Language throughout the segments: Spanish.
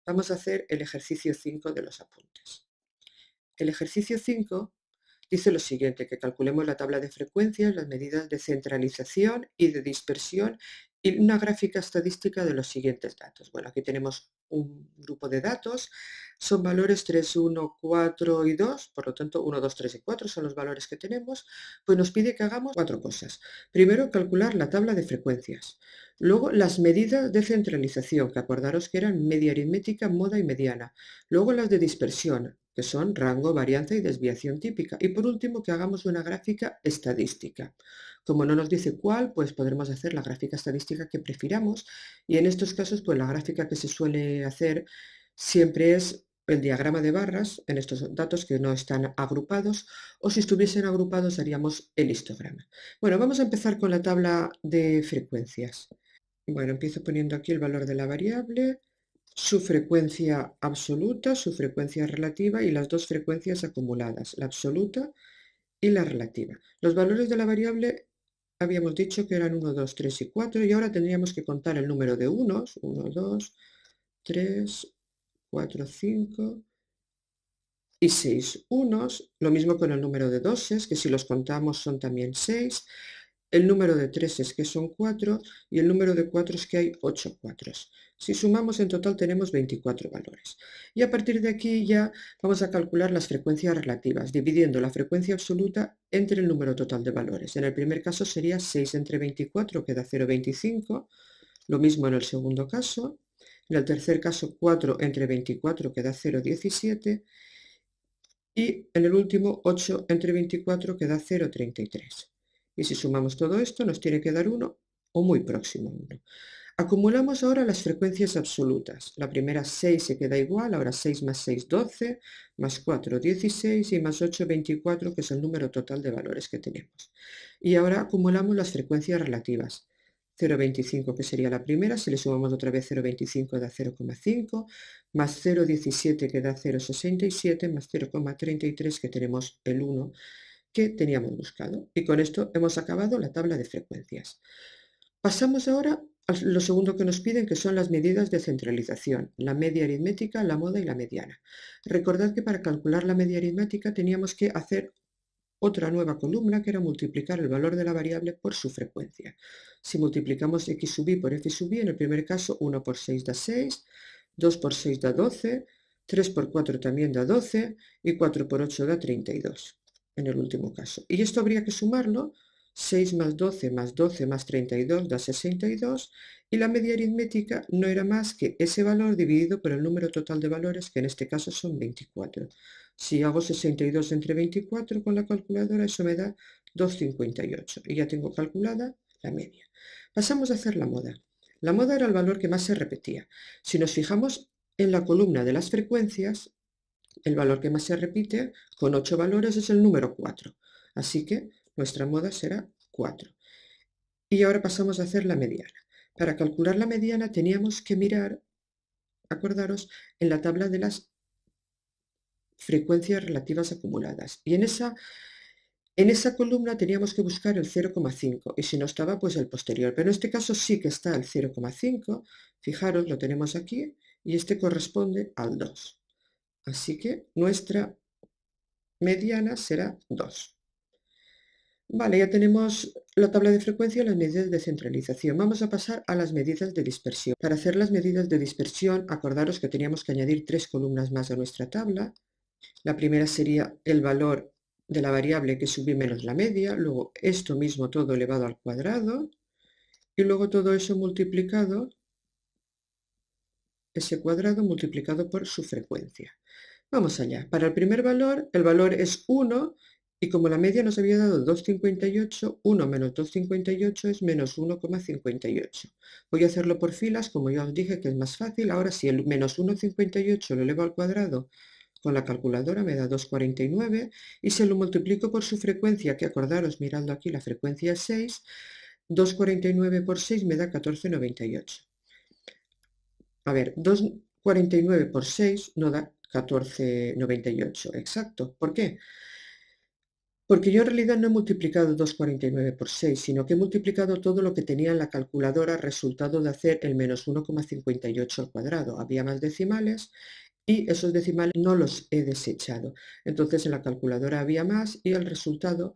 Vamos a hacer el ejercicio 5 de los apuntes. El ejercicio 5 dice lo siguiente, que calculemos la tabla de frecuencias, las medidas de centralización y de dispersión y una gráfica estadística de los siguientes datos. Bueno, aquí tenemos un grupo de datos, son valores 3, 1, 4 y 2, por lo tanto 1, 2, 3 y 4 son los valores que tenemos, pues nos pide que hagamos 4 cosas. Primero, calcular la tabla de frecuencias. Luego, las medidas de centralización, que acordaros que eran media aritmética, moda y mediana. Luego, las de dispersión, que son rango, varianza y desviación típica. Y por último, que hagamos una gráfica estadística. Como no nos dice cuál, pues podremos hacer la gráfica estadística que prefiramos. Y en estos casos, pues la gráfica que se suele hacer siempre es el diagrama de barras en estos datos que no están agrupados, o si estuviesen agrupados haríamos el histograma. Bueno, vamos a empezar con la tabla de frecuencias. Bueno, empiezo poniendo aquí el valor de la variable, su frecuencia absoluta, su frecuencia relativa y las dos frecuencias acumuladas, la absoluta y la relativa. Los valores de la variable habíamos dicho que eran 1, 2, 3 y 4 y ahora tendríamos que contar el número de unos, 1, 2, 3, 4, 5 y 6 unos, lo mismo con el número de doses, que si los contamos son también 6, el número de treses que son 4 y el número de cuatros que hay 8 cuatros. Si sumamos en total tenemos 24 valores. Y a partir de aquí ya vamos a calcular las frecuencias relativas, dividiendo la frecuencia absoluta entre el número total de valores. En el primer caso sería 6 entre 24, que da 0,25, lo mismo en el segundo caso. En el tercer caso 4 entre 24, que da 0,17. Y en el último 8 entre 24 que da 0,33. Y si sumamos todo esto nos tiene que dar 1 o muy próximo a 1. Acumulamos ahora las frecuencias absolutas. La primera 6 se queda igual, ahora 6 más 6, 12, más 4, 16 y más 8, 24, que es el número total de valores que tenemos. Y ahora acumulamos las frecuencias relativas. 0,25 que sería la primera, si le sumamos otra vez 0,25 da 0,5, más 0,17 que da 0,67, más 0,33 que tenemos el 1 que teníamos buscado. Y con esto hemos acabado la tabla de frecuencias. Pasamos ahora a lo segundo que nos piden, que son las medidas de centralización, la media aritmética, la moda y la mediana. Recordad que para calcular la media aritmética teníamos que hacer otra nueva columna que era multiplicar el valor de la variable por su frecuencia. Si multiplicamos x sub i por f sub i, en el primer caso 1 por 6 da 6, 2 por 6 da 12, 3 por 4 también da 12 y 4 por 8 da 32 en el último caso. Y esto habría que sumarlo, 6 más 12 más 12 más 32 da 62 y la media aritmética no era más que ese valor dividido por el número total de valores, que en este caso son 24. Si hago 62 entre 24 con la calculadora, eso me da 2,58 y ya tengo calculada la media. Pasamos a hacer la moda. La moda era el valor que más se repetía. Si nos fijamos en la columna de las frecuencias, el valor que más se repite con 8 valores es el número 4. Así que nuestra moda será 4. Y ahora pasamos a hacer la mediana. Para calcular la mediana teníamos que mirar, acordaros, en la tabla de las frecuencias relativas acumuladas. Y en esa columna teníamos que buscar el 0,5 y si no estaba, pues el posterior. Pero en este caso sí que está el 0,5. Fijaros, lo tenemos aquí y este corresponde al 2. Así que nuestra mediana será 2. Vale, ya tenemos la tabla de frecuencia y las medidas de centralización. Vamos a pasar a las medidas de dispersión. Para hacer las medidas de dispersión, acordaros que teníamos que añadir 3 columnas más a nuestra tabla. La primera sería el valor de la variable que subí menos la media, luego esto mismo todo elevado al cuadrado, y luego todo eso multiplicado, ese cuadrado multiplicado por su frecuencia. Vamos allá. Para el primer valor, el valor es 1, y como la media nos había dado 2,58, 1 menos 2,58 es menos 1,58. Voy a hacerlo por filas, como ya os dije que es más fácil. Ahora si el menos 1,58 lo elevo al cuadrado con la calculadora me da 2,49 y se lo multiplico por su frecuencia, que acordaros, mirando aquí la frecuencia es 6, 2,49 por 6 me da 14,98. A ver, 2,49 por 6 no da 14,98, exacto. ¿Por qué? Porque yo en realidad no he multiplicado 2,49 por 6, sino que he multiplicado todo lo que tenía en la calculadora resultado de hacer el menos 1,58 al cuadrado. Había más decimales y esos decimales no los he desechado. Entonces en la calculadora había más y el resultado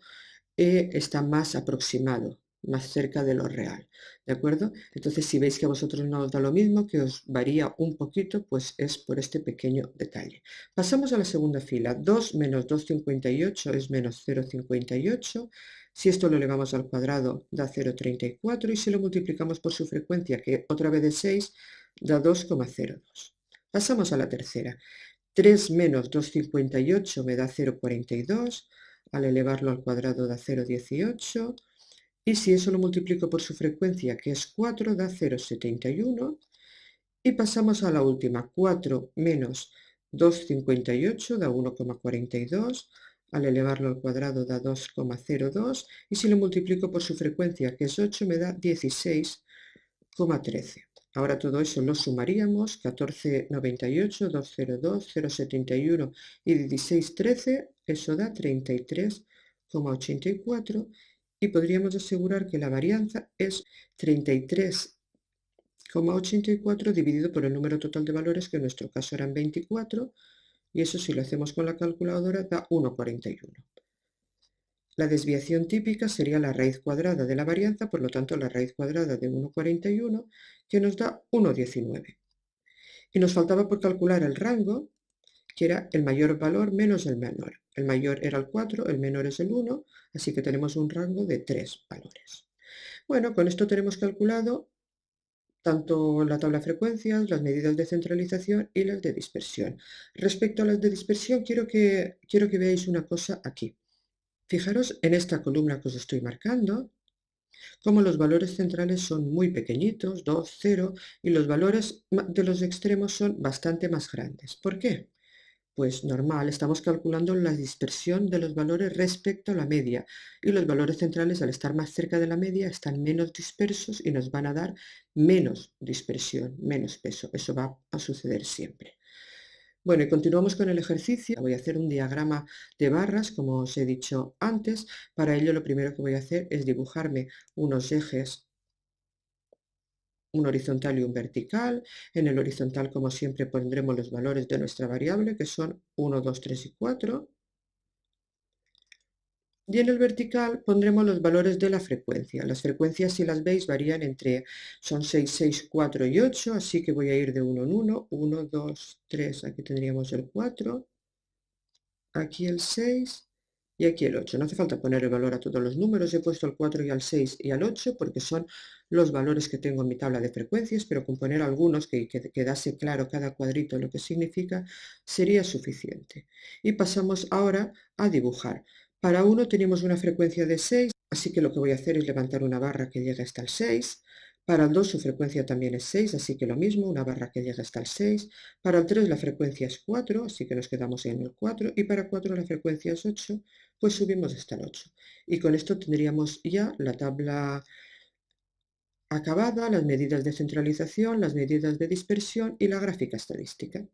está más aproximado, más cerca de lo real, ¿de acuerdo? Entonces si veis que a vosotros no os da lo mismo, que os varía un poquito, pues es por este pequeño detalle. Pasamos a la segunda fila. 2 menos 2,58 es menos 0,58. Si esto lo elevamos al cuadrado da 0,34 y si lo multiplicamos por su frecuencia, que otra vez es 6, da 2,02. Pasamos a la tercera. 3 menos 2,58 me da 0,42. Al elevarlo al cuadrado da 0,18. Y si eso lo multiplico por su frecuencia, que es 4, da 0,71. Y pasamos a la última. 4 menos 2,58 da 1,42. Al elevarlo al cuadrado da 2,02. Y si lo multiplico por su frecuencia, que es 8, me da 16,13. Ahora todo eso lo sumaríamos, 14,98, 2,02, 0,71 y 16,13, eso da 33,84 y podríamos asegurar que la varianza es 33,84 dividido por el número total de valores, que en nuestro caso eran 24, y eso si lo hacemos con la calculadora da 1,41. La desviación típica sería la raíz cuadrada de la varianza, por lo tanto la raíz cuadrada de 1,41, que nos da 1,19. Y nos faltaba por calcular el rango, que era el mayor valor menos el menor. El mayor era el 4, el menor es el 1, así que tenemos un rango de 3 valores. Bueno, con esto tenemos calculado tanto la tabla de frecuencias, las medidas de centralización y las de dispersión. Respecto a las de dispersión, quiero que veáis una cosa aquí. Fijaros en esta columna que os estoy marcando, como los valores centrales son muy pequeñitos, 2, 0, y los valores de los extremos son bastante más grandes. ¿Por qué? Pues normal, estamos calculando la dispersión de los valores respecto a la media, y los valores centrales, al estar más cerca de la media, están menos dispersos y nos van a dar menos dispersión, menos peso. Eso va a suceder siempre. Bueno, y continuamos con el ejercicio. Voy a hacer un diagrama de barras, como os he dicho antes. Para ello, lo primero que voy a hacer es dibujarme unos ejes, un horizontal y un vertical. En el horizontal, como siempre, pondremos los valores de nuestra variable, que son 1, 2, 3 y 4. Y en el vertical pondremos los valores de la frecuencia. Las frecuencias, si las veis, varían son 6, 6, 4 y 8, así que voy a ir de 1 en 1. 1, 2, 3, aquí tendríamos el 4. Aquí el 6 y aquí el 8. No hace falta poner el valor a todos los números, he puesto el 4 y al 6 y al 8 porque son los valores que tengo en mi tabla de frecuencias, pero con poner algunos que quedase claro cada cuadrito lo que significa sería suficiente. Y pasamos ahora a dibujar. Para uno tenemos una frecuencia de 6, así que lo que voy a hacer es levantar una barra que llegue hasta el 6. Para el 2 su frecuencia también es 6, así que lo mismo, una barra que llega hasta el 6. Para el 3 la frecuencia es 4, así que nos quedamos en el 4. Y para 4 la frecuencia es 8, pues subimos hasta el 8. Y con esto tendríamos ya la tabla acabada, las medidas de centralización, las medidas de dispersión y la gráfica estadística.